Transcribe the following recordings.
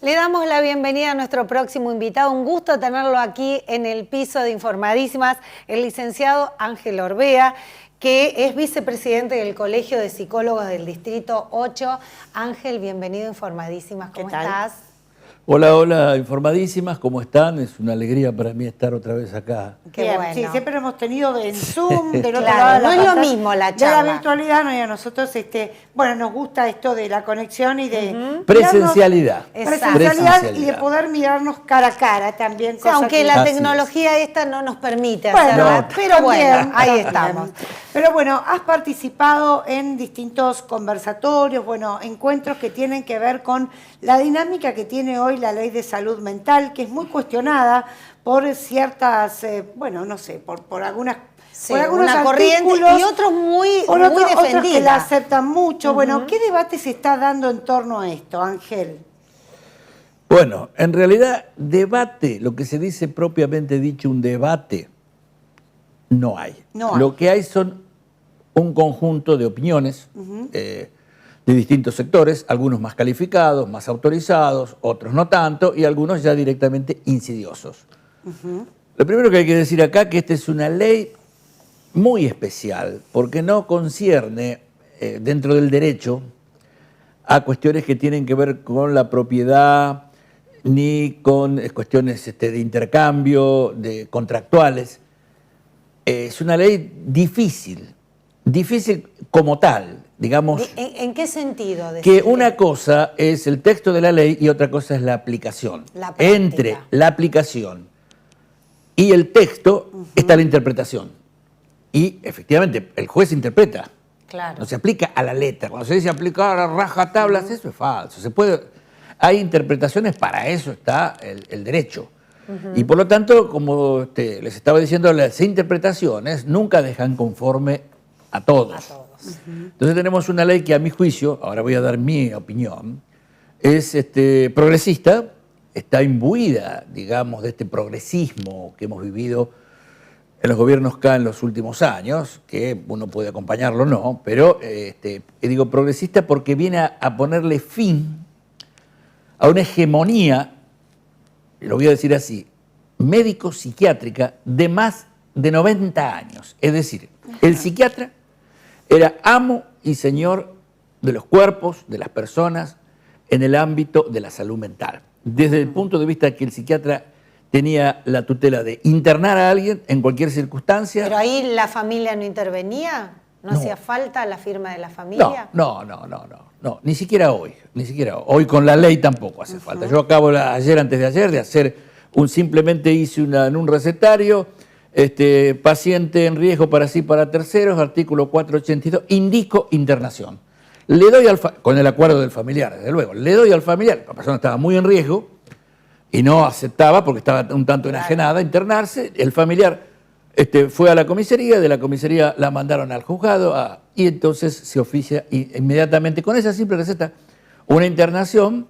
Le damos la bienvenida a nuestro próximo invitado. Un gusto tenerlo aquí en el piso de Informadísimas, el licenciado Ángel Orbea, que es vicepresidente del Colegio de Psicólogos del Distrito 8. Ángel, bienvenido a Informadísimas. ¿Cómo estás? Hola, hola, Informadísimas, ¿cómo están? Es una alegría para mí estar otra vez acá. Qué bien, bueno. Sí, siempre lo hemos tenido en Zoom, del otro Claro, lado de la no es lo pantalla, mismo la charla. de la virtualidad, no, y a nosotros, bueno, nos gusta esto de la conexión y de... Presencialidad. Presencialidad y de poder mirarnos cara a cara también. O sea, aunque la Así tecnología esta no nos permite Bueno, hacerla, no, pero bueno, también, ahí también. estamos. Pero bueno, has participado en distintos conversatorios, bueno, encuentros que tienen que ver con la dinámica que tiene hoy la Ley de Salud Mental, que es muy cuestionada por ciertas, bueno, no sé, por algunas... Sí, por algunos una corriente y otros muy defendidos. Otros que la aceptan mucho. Bueno, ¿qué debate se está dando en torno a esto, Ángel? Bueno, en realidad, debate, lo que se dice propiamente dicho, un debate, no hay. No hay. Lo que hay son un conjunto de opiniones de distintos sectores, algunos más calificados, más autorizados, otros no tanto, y algunos ya directamente insidiosos. Lo primero que hay que decir acá es que esta es una ley muy especial, porque no concierne dentro del derecho a cuestiones que tienen que ver con la propiedad, ni con cuestiones de intercambio, de contractuales. Es una ley difícil como tal, digamos. ¿En qué sentido? Que una cosa es el texto de la ley y otra cosa es la aplicación. La práctica. Entre la aplicación y el texto está la interpretación. Y efectivamente, el juez interpreta. Claro. No se aplica a la letra. Cuando se dice aplicar a rajatablas, eso es falso. Hay interpretaciones, para eso está el derecho. Y por lo tanto, como les estaba diciendo, las interpretaciones nunca dejan conforme a todos. Entonces tenemos una ley que, a mi juicio, ahora voy a dar mi opinión, es progresista, está imbuida, digamos, de este progresismo que hemos vivido en los gobiernos acá en los últimos años, que uno puede acompañarlo o no, pero digo progresista porque viene a ponerle fin a una hegemonía, lo voy a decir así, médico-psiquiátrica de más de 90 años. Es decir, el psiquiatra era amo y señor de los cuerpos, de las personas, en el ámbito de la salud mental. Desde el punto de vista que el psiquiatra tenía la tutela de internar a alguien en cualquier circunstancia. ¿Pero ahí la familia no intervenía? ¿No hacía falta la firma de la familia? No, ni siquiera hoy. Hoy con la ley tampoco hace falta. Yo acabo antes de ayer, de hacer simplemente hice en un recetario, paciente en riesgo para sí, para terceros, artículo 482, indico internación. Le doy con el acuerdo del familiar, desde luego, le doy al familiar, la persona estaba muy en riesgo y no aceptaba porque estaba un tanto enajenada a internarse, el familiar fue a la comisaría, de la comisaría la mandaron al juzgado y entonces se oficia inmediatamente con esa simple receta una internación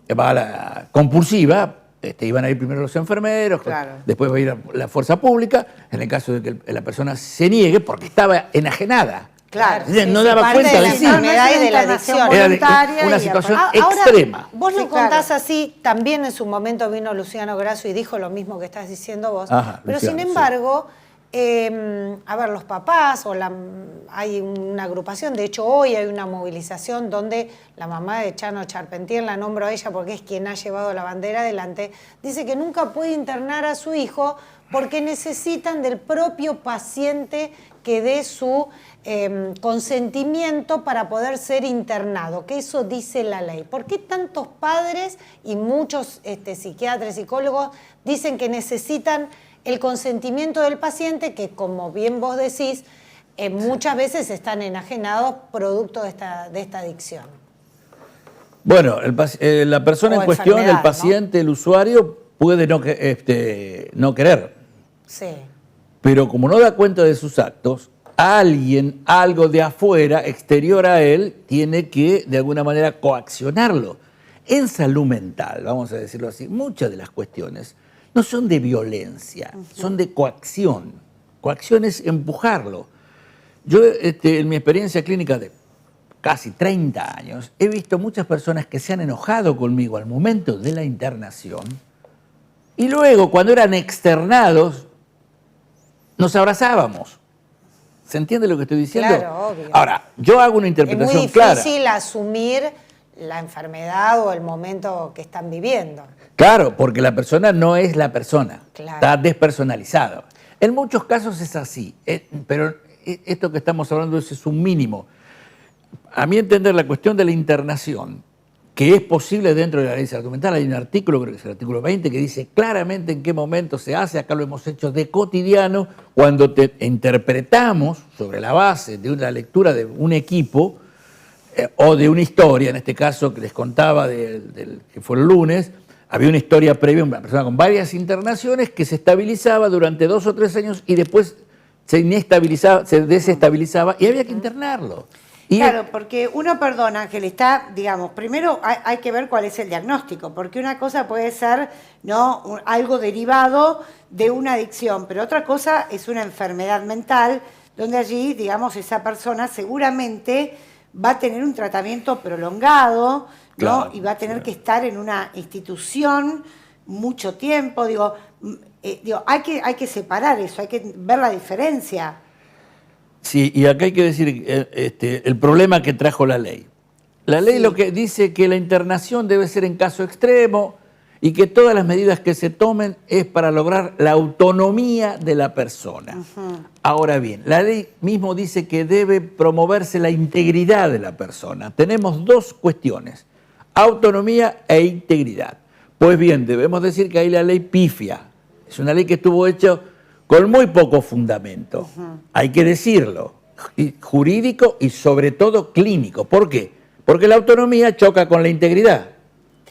compulsiva. Iban a ir primero los enfermeros, claro. Después va a ir la fuerza pública, en el caso de que la persona se niegue porque estaba enajenada. Claro, no daba cuenta de sí. Enfermedad y de la adicción. Era una situación extrema. Ahora, vos lo contás así, también en su momento vino Luciano Grasso y dijo lo mismo que estás diciendo vos. Ajá, pero Luciano, sin embargo, los papás hay una agrupación, de hecho hoy hay una movilización donde la mamá de Chano Charpentier, la nombro a ella porque es quien ha llevado la bandera adelante, dice que nunca puede internar a su hijo porque necesitan del propio paciente que dé su consentimiento para poder ser internado, que eso dice la ley. ¿Por qué tantos padres y muchos psiquiatras, psicólogos dicen que necesitan el consentimiento del paciente, que como bien vos decís, muchas veces están enajenados producto de esta adicción? Bueno, la persona en cuestión, el paciente, ¿no? El usuario, puede no querer. Sí. Pero como no da cuenta de sus actos, alguien, algo de afuera, exterior a él, tiene que de alguna manera coaccionarlo. En salud mental, vamos a decirlo así, muchas de las cuestiones no son de violencia, son de coacción. Coacción es empujarlo. Yo, en mi experiencia clínica de casi 30 años, he visto muchas personas que se han enojado conmigo al momento de la internación y luego, cuando eran externados, nos abrazábamos. ¿Se entiende lo que estoy diciendo? Claro, obvio. Ahora, yo hago una interpretación Es muy clara. difícil asumir la enfermedad o el momento que están viviendo. Claro, porque la persona no es la persona, Claro. está despersonalizado. En muchos casos es así, pero esto que estamos hablando es un mínimo. A mi entender, la cuestión de la internación, que es posible dentro de la ley de salud mental, hay un artículo, creo que es el artículo 20, que dice claramente en qué momento se hace. Acá lo hemos hecho de cotidiano, cuando te interpretamos sobre la base de una lectura de un equipo o de una historia, en este caso que les contaba que fue el lunes. Había una historia previa, una persona con varias internaciones que se estabilizaba durante 2 o 3 años y después se inestabilizaba, se desestabilizaba y había que internarlo. Y claro, porque uno, perdón, Ángel, está, digamos, primero hay que ver cuál es el diagnóstico, porque una cosa puede ser, ¿no?, algo derivado de una adicción, pero otra cosa es una enfermedad mental, donde allí, digamos, esa persona seguramente va a tener un tratamiento prolongado, ¿no? Claro, Y va a tener que estar en una institución mucho tiempo. Digo, hay que separar eso, hay que ver la diferencia. sí, y acá hay que decir el problema que trajo la ley. La ley Sí. lo que dice que la internación debe ser en caso extremo y que todas las medidas que se tomen es para lograr la autonomía de la persona. Ahora bien, la ley mismo dice que debe promoverse la integridad de la persona. Tenemos 2 cuestiones, autonomía e integridad. Pues bien, debemos decir que ahí la ley pifia. Es una ley que estuvo hecha con muy poco fundamento. Hay que decirlo, jurídico y sobre todo clínico. ¿Por qué? Porque la autonomía choca con la integridad.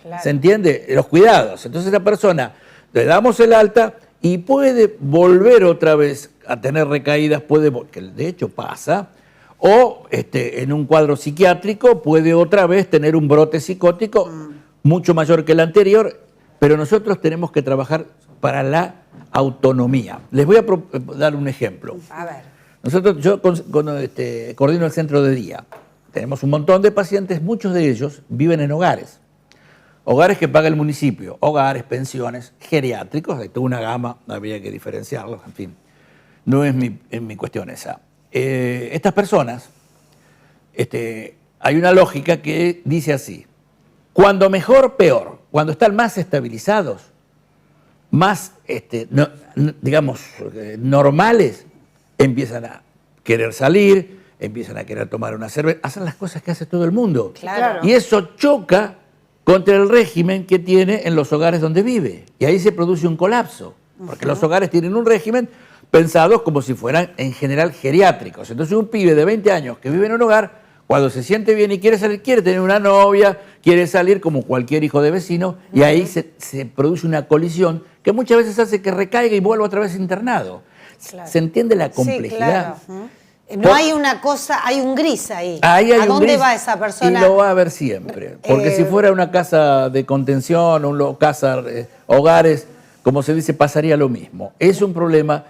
Claro. ¿Se entiende? Los cuidados. Entonces la persona le damos el alta y puede volver otra vez a tener recaídas, que de hecho pasa, o en un cuadro psiquiátrico puede otra vez tener un brote psicótico mucho mayor que el anterior, pero nosotros tenemos que trabajar para la autonomía. Les voy a dar un ejemplo. A ver. Yo coordino el centro de día. Tenemos un montón de pacientes, muchos de ellos viven en hogares. Hogares que paga el municipio, hogares, pensiones, geriátricos, hay toda una gama, habría que diferenciarlos, en fin. No es mi cuestión esa. Estas personas, hay una lógica que dice así: cuando mejor, peor. Cuando están más estabilizados, más, digamos, normales, empiezan a querer salir, empiezan a querer tomar una cerveza, hacen las cosas que hace todo el mundo. Claro. Y eso choca contra el régimen que tiene en los hogares donde vive. Y ahí se produce un colapso, porque los hogares tienen un régimen pensados como si fueran en general geriátricos. Entonces un pibe de 20 años que vive en un hogar, cuando se siente bien y quiere salir, quiere tener una novia, quiere salir como cualquier hijo de vecino, y ahí se produce una colisión que muchas veces hace que recaiga y vuelva otra vez internado. Claro. ¿Se entiende la Sí, complejidad? claro. No hay una cosa, hay un gris ahí. Ahí hay ¿A un dónde gris va esa persona? Y lo va a haber siempre. Porque si fuera una casa de contención, casa hogares, como se dice, pasaría lo mismo. Es un problema,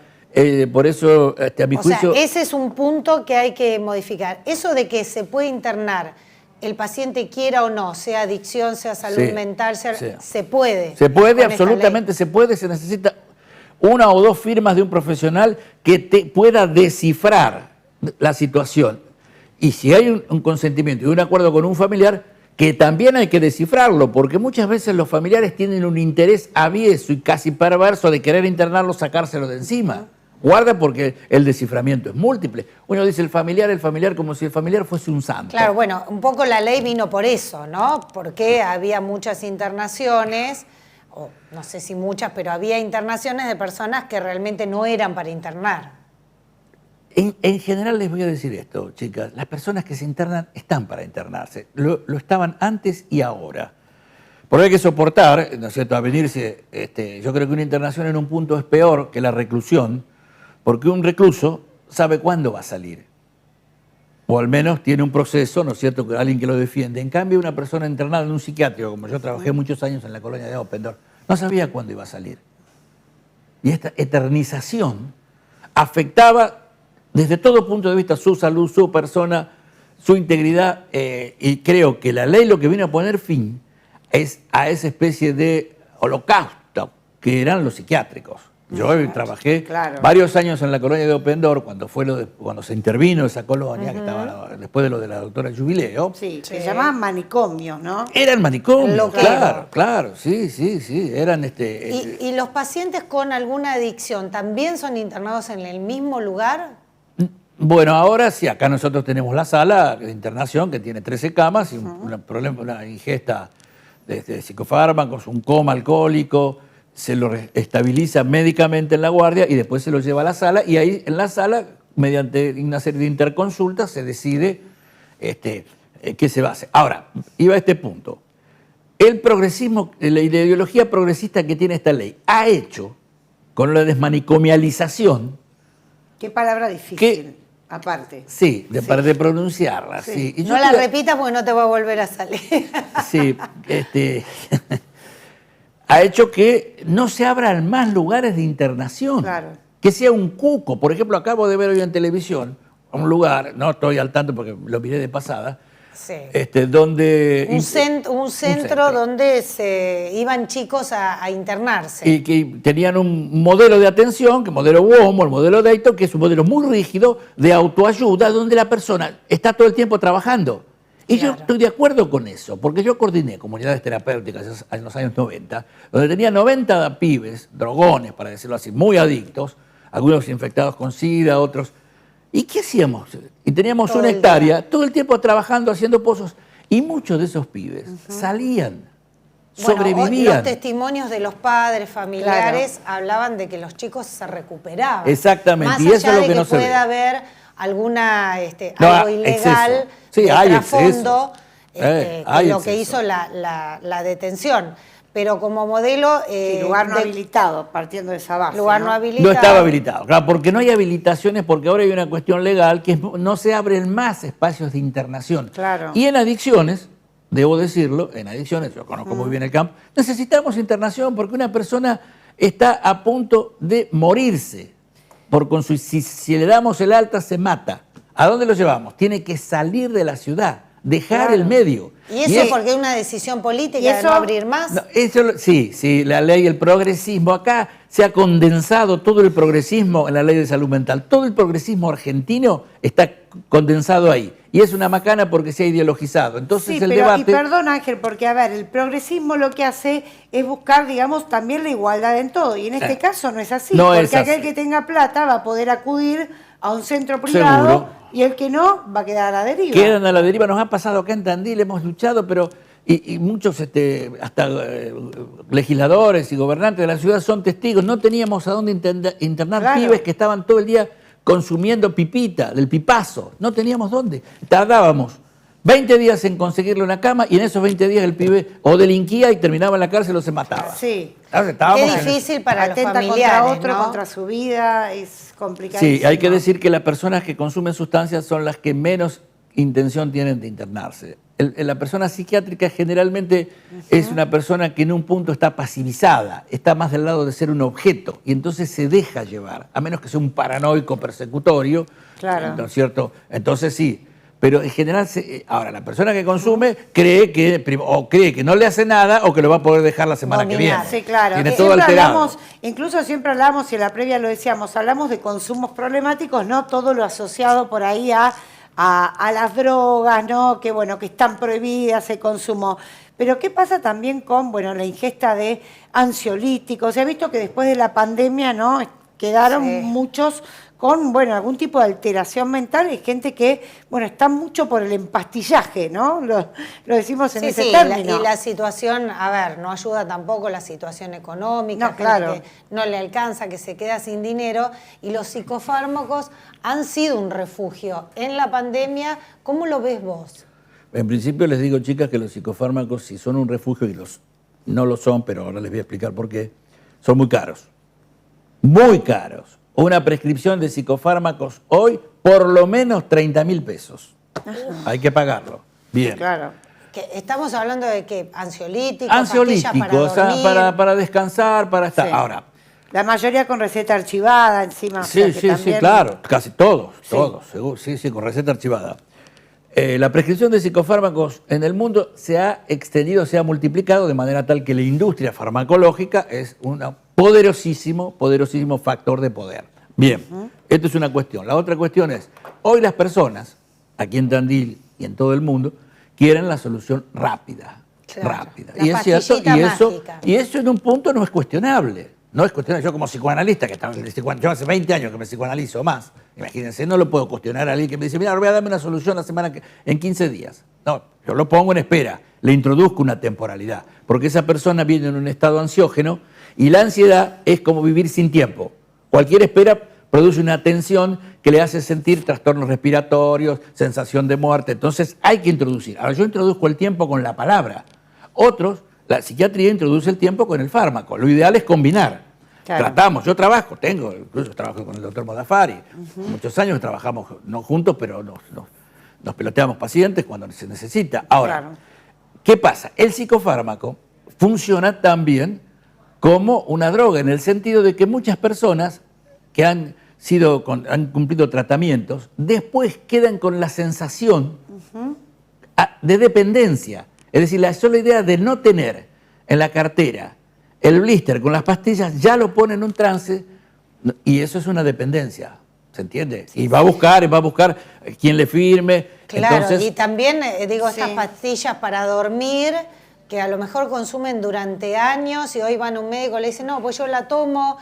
por eso, a mi juicio... O sea, ese es un punto que hay que modificar. Eso de que se puede internar, el paciente quiera o no, sea adicción, sea salud Sí, mental, sí. se puede. Se puede, con esta absolutamente ley. se puede, se necesita 1 o 2 firmas de un profesional que te pueda descifrar la situación. Y si hay un consentimiento y un acuerdo con un familiar, que también hay que descifrarlo, porque muchas veces los familiares tienen un interés avieso y casi perverso de querer internarlo, sacárselo de encima. Guarda, porque el desciframiento es múltiple. Uno dice el familiar como si el familiar fuese un santo. Claro, bueno, un poco la ley vino por eso, ¿no? Porque había muchas internaciones, o no sé si muchas, pero había internaciones de personas que realmente no eran para internar. En general les voy a decir esto, chicas, las personas que se internan están para internarse, lo estaban antes y ahora. Porque hay que soportar, ¿no es cierto?, a venirse, yo creo que una internación en un punto es peor que la reclusión, porque un recluso sabe cuándo va a salir, o al menos tiene un proceso, ¿no es cierto?, que alguien que lo defiende. En cambio, una persona internada en un psiquiátrico, como yo trabajé muchos años en la colonia de Oppendorf, no sabía cuándo iba a salir. Y esta eternización afectaba desde todo punto de vista su salud, su persona, su integridad, y creo que la ley lo que vino a poner fin es a esa especie de holocausto que eran los psiquiátricos. Yo trabajé varios años en la colonia de Opendor, cuando se intervino esa colonia, que estaba después de lo de la doctora Jubileo. Sí, se llamaban manicomios, ¿no? Eran manicomios, claro, sí, eran ¿Y los pacientes con alguna adicción también son internados en el mismo lugar? Bueno, ahora sí, acá nosotros tenemos la sala de internación que tiene 13 camas y una ingesta de psicofármacos, un coma alcohólico, se lo estabiliza médicamente en la guardia y después se lo lleva a la sala, y ahí en la sala, mediante una serie de interconsultas, se decide qué se va a hacer. Ahora, iba a este punto. El progresismo, la ideología progresista que tiene esta ley, ha hecho, con la desmanicomialización... Qué palabra difícil, aparte. Sí, para de pronunciarla. Sí. Y no la repitas porque no te va a volver a salir. Sí, ha hecho que no se abran más lugares de internación. Claro. Que sea un cuco. Por ejemplo, acabo de ver hoy en televisión un lugar, no estoy al tanto porque lo miré de pasada, donde... Un centro donde se iban chicos a internarse. Y que tenían un modelo de atención, que modelo WOM, el modelo Dayton, que es un modelo muy rígido de autoayuda, donde la persona está todo el tiempo trabajando. Y yo estoy de acuerdo con eso, porque yo coordiné comunidades terapéuticas en los años 90, donde tenía 90 pibes, drogones, para decirlo así, muy adictos, algunos infectados con SIDA, otros. ¿Y qué hacíamos? Y teníamos una hectárea, todo el tiempo trabajando, haciendo pozos, y muchos de esos pibes salían, sobrevivían. Los testimonios de los padres, familiares, hablaban de que los chicos se recuperaban. Exactamente, más y eso es lo que no se ve. Pueda haber alguna algo ilegal de trasfondo, hay lo que hizo la detención. Pero como modelo... lugar no habilitado, partiendo de esa base. Lugar no habilitado. No estaba habilitado, claro, porque no hay habilitaciones, porque ahora hay una cuestión legal que no se abren más espacios de internación. Claro. Y en adicciones, debo decirlo, yo conozco muy bien el campo, necesitamos internación porque una persona está a punto de morirse. Si le damos el alta, se mata. ¿A dónde lo llevamos? Tiene que salir de la ciudad, dejar el medio. ¿Y eso porque es una decisión política de no abrir más? No, sí, la ley, el progresismo. Acá se ha condensado todo el progresismo en la ley de salud mental. Todo el progresismo argentino está condensado ahí. Y es una macana porque se ha ideologizado. Entonces debate... Y perdón, Ángel, porque a ver, el progresismo lo que hace es buscar, digamos, también la igualdad en todo. Y en este caso no es así. No porque es así. Aquel que tenga plata va a poder acudir a un centro privado. Seguro. Y el que no va a quedar a la deriva. Quedan a la deriva. Nos ha pasado acá en Tandil, hemos luchado, pero... Y muchos hasta legisladores y gobernantes de la ciudad son testigos. No teníamos a dónde internar pibes que estaban todo el día consumiendo pipita, del pipazo. No teníamos dónde. Tardábamos 20 días en conseguirle una cama y en esos 20 días el pibe o delinquía y terminaba en la cárcel o se mataba. Sí. Qué difícil para los familiares, contra otro, ¿no? Contra su vida, es complicado. Sí, hay que decir que las personas que consumen sustancias son las que menos intención tienen de internarse. La persona psiquiátrica generalmente es una persona que en un punto está pasivizada, está más del lado de ser un objeto y entonces se deja llevar, a menos que sea un paranoico persecutorio, ¿no es cierto? Entonces sí, pero en general, ahora la persona que consume cree que no le hace nada o que lo va a poder dejar la semana que viene. Sí, claro. Tiene todo alterado. Incluso siempre hablamos, y en la previa lo decíamos, hablamos de consumos problemáticos, no todo lo asociado por ahí a las drogas, ¿no? Que bueno, que están prohibidas el consumo. Pero ¿qué pasa también con, la ingesta de ansiolíticos? Se ha visto que después de la pandemia, ¿no? Quedaron muchos con, algún tipo de alteración mental. Hay gente que, está mucho por el empastillaje, ¿no? Lo decimos en ese término. Y la situación, no ayuda tampoco la situación económica, no, claro. Que no le alcanza, que se queda sin dinero. Y los psicofármacos han sido un refugio. En la pandemia, ¿cómo lo ves vos? En principio les digo, chicas, que los psicofármacos, si son un refugio, y no lo son, pero ahora les voy a explicar por qué, son muy caros. Muy caros. Una prescripción de psicofármacos hoy, por lo menos 30.000 pesos. Hay que pagarlo. Bien. Claro. Estamos hablando de que ansiolíticos, ansiolíticos, para descansar, para estar. Sí. Ahora. La mayoría con receta archivada encima. Sí, claro. Casi todos, seguro. Sí, con receta archivada. La prescripción de psicofármacos en el mundo se ha extendido, se ha multiplicado de manera tal que la industria farmacológica es un poderosísimo factor de poder. Bien, esto es una cuestión. La otra cuestión es, hoy las personas, aquí en Tandil y en todo el mundo, quieren la solución rápida. Claro, rápida. la Y es cierto, mágica. y eso en un punto no es cuestionable. No es cuestionable. Yo como psicoanalista, yo hace 20 años que me psicoanalizo más, imagínense, no lo puedo cuestionar a alguien que me dice, mira, voy a darme una solución en 15 días. No, yo lo pongo en espera, le introduzco una temporalidad, porque esa persona viene en un estado ansiógeno y la ansiedad es como vivir sin tiempo. Cualquier espera produce una tensión que le hace sentir trastornos respiratorios, sensación de muerte. Entonces hay que introducir. Ahora yo introduzco el tiempo con la palabra. Otros, la psiquiatría introduce el tiempo con el fármaco. Lo ideal es combinar. Claro. Tratamos, yo trabajo, incluso trabajo con el doctor Modafari. Muchos años trabajamos, no juntos, pero nos peloteamos pacientes cuando se necesita. Ahora, claro. ¿Qué pasa? El psicofármaco funciona también como una droga, en el sentido de que muchas personas que han cumplido tratamientos, después quedan con la sensación de dependencia. Es decir, la sola idea de no tener en la cartera el blister con las pastillas ya lo pone en un trance y eso es una dependencia, ¿se entiende? Sí, y va a buscar quien le firme. Claro, entonces, y también, estas pastillas para dormir que a lo mejor consumen durante años y hoy van a un médico y le dicen, no, pues yo la tomo,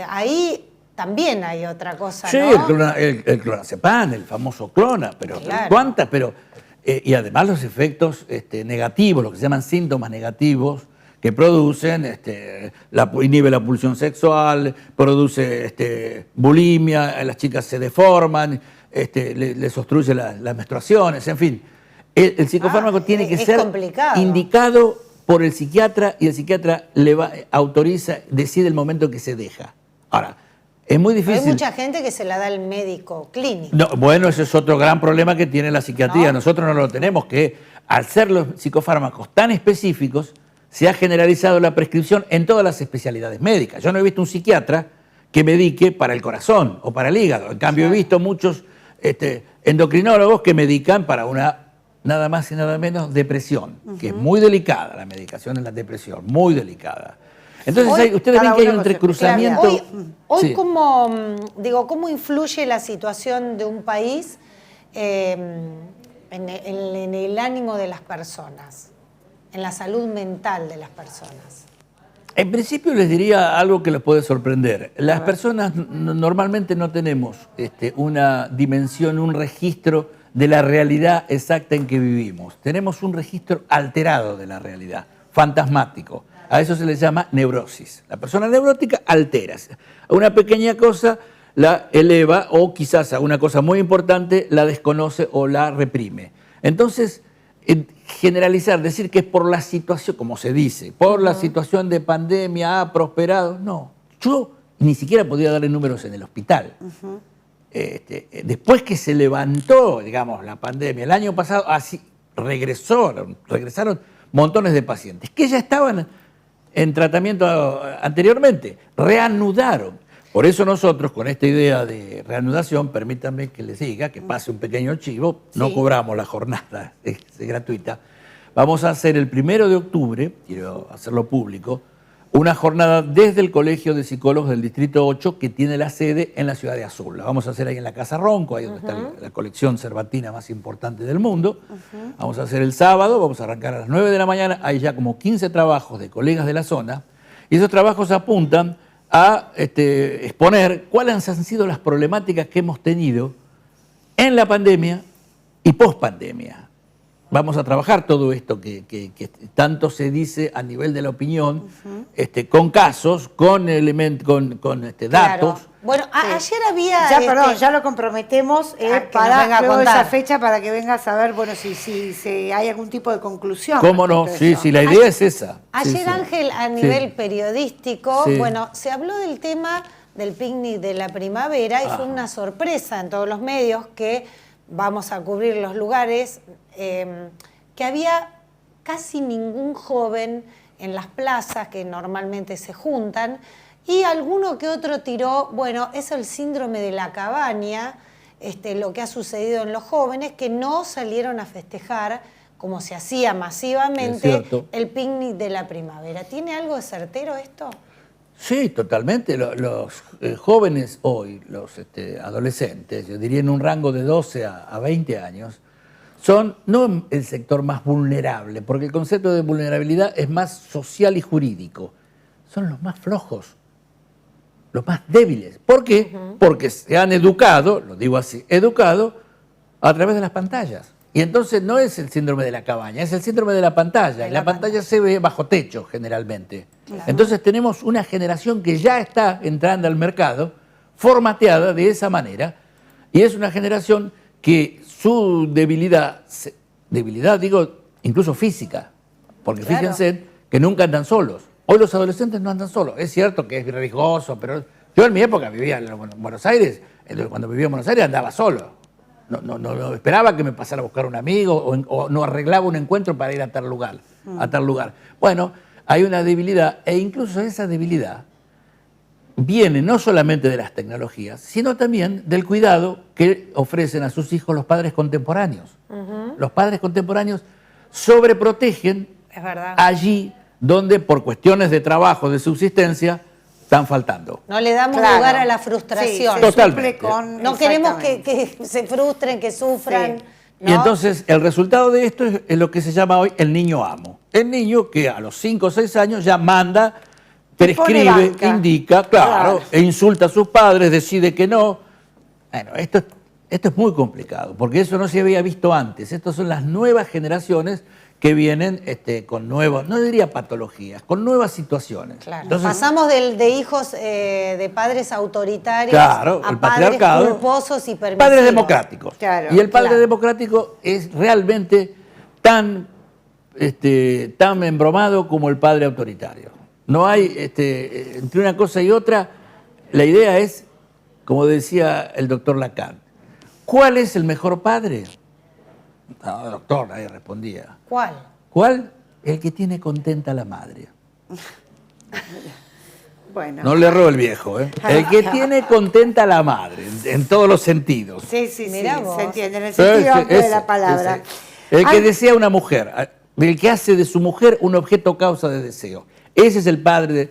ahí también hay otra cosa, sí, ¿no? el clonazepam, el famoso clona, pero claro. ¿cuántas? Y además los efectos negativos, lo que se llaman síntomas negativos, que producen, inhibe la pulsión sexual, produce bulimia, las chicas se deforman, les obstruye las menstruaciones, en fin. El psicofármaco tiene que ser indicado por el psiquiatra y el psiquiatra autoriza, decide el momento que se deja. Ahora, es muy difícil. Hay mucha gente que se la da el médico clínico. No, bueno, ese es otro gran problema que tiene la psiquiatría. ¿No? Nosotros no lo tenemos, que al ser los psicofármacos tan específicos, se ha generalizado la prescripción en todas las especialidades médicas. Yo no he visto un psiquiatra que medique para el corazón o para el hígado. En cambio, he visto muchos endocrinólogos que medican para una, nada más y nada menos, depresión, que es muy delicada la medicación en la depresión, muy delicada. Entonces, ustedes ven que hay un entrecruzamiento. Hoy sí. ¿Cómo influye la situación de un país en el ánimo de las personas, en la salud mental de las personas? En principio les diría algo que les puede sorprender. Las personas normalmente no tenemos una dimensión, un registro de la realidad exacta en que vivimos. Tenemos un registro alterado de la realidad, fantasmático. A eso se le llama neurosis. La persona neurótica altera. A una pequeña cosa la eleva o quizás a una cosa muy importante la desconoce o la reprime. Entonces, generalizar, decir que es por la situación, como se dice, por la situación de pandemia ha prosperado, no. Yo ni siquiera podía darle números en el hospital. Después que se levantó, digamos, la pandemia, el año pasado, así regresaron montones de pacientes que ya estaban en tratamiento anteriormente, reanudaron. Por eso nosotros, con esta idea de reanudación, permítanme que les diga, que pase un pequeño chivo, no cobramos la jornada, es gratuita. Vamos a hacer el 1 de octubre, quiero hacerlo público, una jornada desde el Colegio de Psicólogos del Distrito 8, que tiene la sede en la ciudad de Azul. La vamos a hacer ahí en la Casa Ronco, ahí donde está la colección cervantina más importante del mundo. Vamos a hacer el sábado, vamos a arrancar a las 9 de la mañana, hay ya como 15 trabajos de colegas de la zona, y esos trabajos apuntan a exponer cuáles han sido las problemáticas que hemos tenido en la pandemia y post-pandemia. Vamos a trabajar todo esto que tanto se dice a nivel de la opinión, con casos, con elementos, con datos. Claro. Bueno, ayer había... Perdón, ya lo comprometemos para luego esa fecha para que vengas a ver, bueno, si hay algún tipo de conclusión. ¿Cómo no? Sí, la idea es esa. Ayer, Ángel, a nivel periodístico, se habló del tema del picnic de la primavera y fue una sorpresa en todos los medios que vamos a cubrir los lugares, que había casi ningún joven en las plazas que normalmente se juntan, y alguno que otro tiró, bueno, es el síndrome de la cabaña, lo que ha sucedido en los jóvenes que no salieron a festejar, como se hacía masivamente, el picnic de la primavera. ¿Tiene algo de certero esto? Sí, totalmente. Los jóvenes hoy, los adolescentes, yo diría en un rango de 12 a 20 años, son no el sector más vulnerable, porque el concepto de vulnerabilidad es más social y jurídico. Son los más flojos, los más débiles. ¿Por qué? Porque se han educado, lo digo así, educado a través de las pantallas. Y entonces no es el síndrome de la cabaña, es el síndrome de la pantalla. Y la pantalla se ve bajo techo generalmente. Claro. Entonces tenemos una generación que ya está entrando al mercado, formateada de esa manera, y es una generación que su debilidad digo, incluso física, porque claro, fíjense que nunca andan solos. Hoy los adolescentes no andan solos. Es cierto que es riesgoso, pero yo en mi época vivía en Buenos Aires, cuando vivía en Buenos Aires andaba solo. No esperaba que me pasara a buscar un amigo o no arreglaba un encuentro para ir a tal lugar. Bueno, hay una debilidad e incluso esa debilidad viene no solamente de las tecnologías, sino también del cuidado que ofrecen a sus hijos los padres contemporáneos. Los padres contemporáneos sobreprotegen allí donde por cuestiones de trabajo, de subsistencia, están faltando. No le damos lugar a la frustración. Sí, totalmente. No queremos que se frustren, que sufran. Sí. ¿No? Y entonces el resultado de esto es lo que se llama hoy el niño amo. El niño que a los 5 o 6 años ya manda, prescribe, indica, claro, e insulta a sus padres, decide que no. Bueno, esto es muy complicado, porque eso no se había visto antes. Estas son las nuevas generaciones que vienen con nuevas, no diría patologías, con nuevas situaciones. Claro. Entonces, pasamos de hijos de padres autoritarios a padres culposos y permisivos. Padres democráticos. Claro, y el padre democrático es realmente tan embromado como el padre autoritario. No hay, entre una cosa y otra, la idea es, como decía el doctor Lacan, ¿cuál es el mejor padre? No, doctor, nadie respondía. ¿Cuál? ¿Cuál? El que tiene contenta a la madre. Bueno. No le erró el viejo, ¿eh? El que tiene contenta a la madre, en todos los sentidos. Sí, se entiende, en el sentido amplio de la palabra. El que desea una mujer, el que hace de su mujer un objeto causa de deseo. Ese es el padre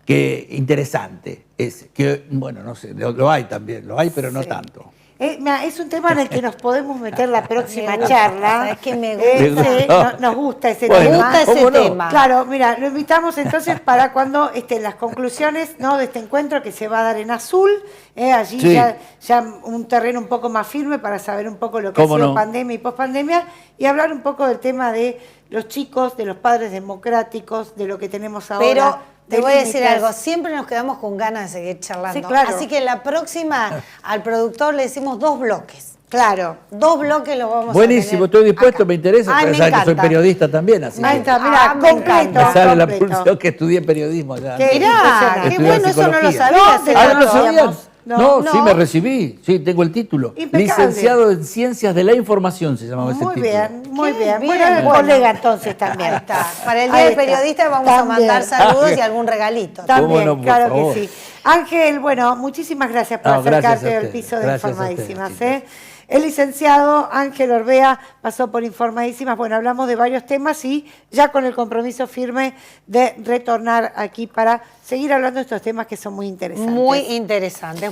interesante. Ese, que, bueno, no sé, lo hay también, pero no tanto. Es un tema en el que nos podemos meter la próxima charla. Es que me gusta. Nos gusta ese tema. Me gusta ese tema. Claro, mira, lo invitamos entonces para cuando las conclusiones, ¿no?, de este encuentro que se va a dar en Azul. Allí ya un terreno un poco más firme para saber un poco lo que ha sido pandemia y pospandemia y hablar un poco del tema de los chicos, de los padres democráticos, de lo que tenemos ahora. Pero te voy a decir algo, siempre nos quedamos con ganas de seguir charlando. Sí, claro. Así que la próxima al productor le decimos 2 bloques. Claro. 2 bloques los vamos Buenísimo, a tener estoy dispuesto, acá. me interesa, pero sabes que soy periodista también, así Ahí está, mira, completo. Me sale la pulsión que estudié periodismo ya. Mirá, qué bueno, eso no lo sabías. ¿No lo sabías? No, sí me recibí, sí, tengo el título. Impecable. Licenciado en Ciencias de la Información se llamaba ese título. Muy bien. Bueno, colega entonces también. Ahí está. Para el Día del Periodista vamos a mandar saludos y algún regalito. También, claro que sí. Ángel, bueno, muchísimas gracias por acercarte al piso de Informadísimas. El licenciado Ángel Orbea pasó por Informadísimas. Bueno, hablamos de varios temas y ya con el compromiso firme de retornar aquí para seguir hablando de estos temas que son muy interesantes. Muy interesantes.